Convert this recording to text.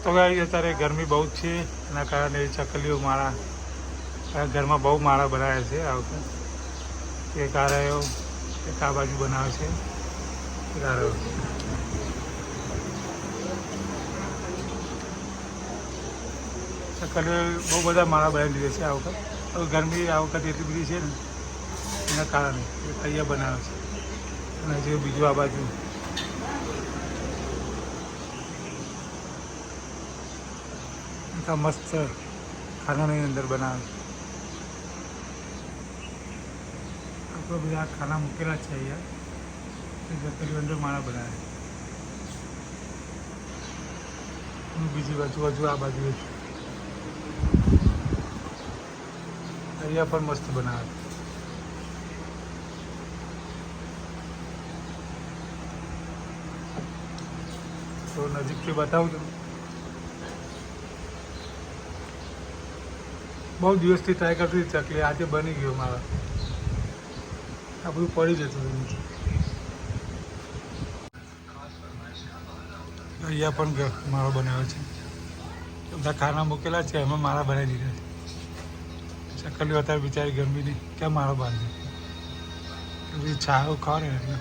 તો ગાઈસ અત્યારે ગરમી બહુ જ છે, એના કારણે ચકલીઓ માળા ઘરમાં બહુ માળા બનાવ્યા છે. આ વખતે એક આ રહ્યો, એક આ બાજુ બનાવે છે, એક આ રહ્યો. ચકલીઓ બહુ બધા માળા બનાવી દીધા છે આ વખત. હવે ગરમી આ વખત એટલી બધી છે ને એના કારણે તૈયાર બનાવે છે. અને જે બીજું આ બાજુ મસ્ત ખાનાની અંદર બનાવે આપણે બધા ખાના મૂકેલા છે અહીંયા. ચકલીઓ અંદર માળા બનાવે. બીજી બાજુ આ બાજુ અહીંયા પણ મસ્ત બનાવે. તો નજીકથી બતાવું છું. બહુ દિવસથી ટ્રાય કરતી હતી ચકલી, આજે બની ગયો મારા. આ બધું પડી જતું હતું. અહીંયા પણ માળો બનાવ્યો છે. બધા ખાના મૂકેલા છે, એમાં માળા બનાવી દીધા છે. ચકલીઓ અત્યારે બિચારી ગરમીની ક્યાં માળો બાંધે, છાયો ખાવ ને એટલે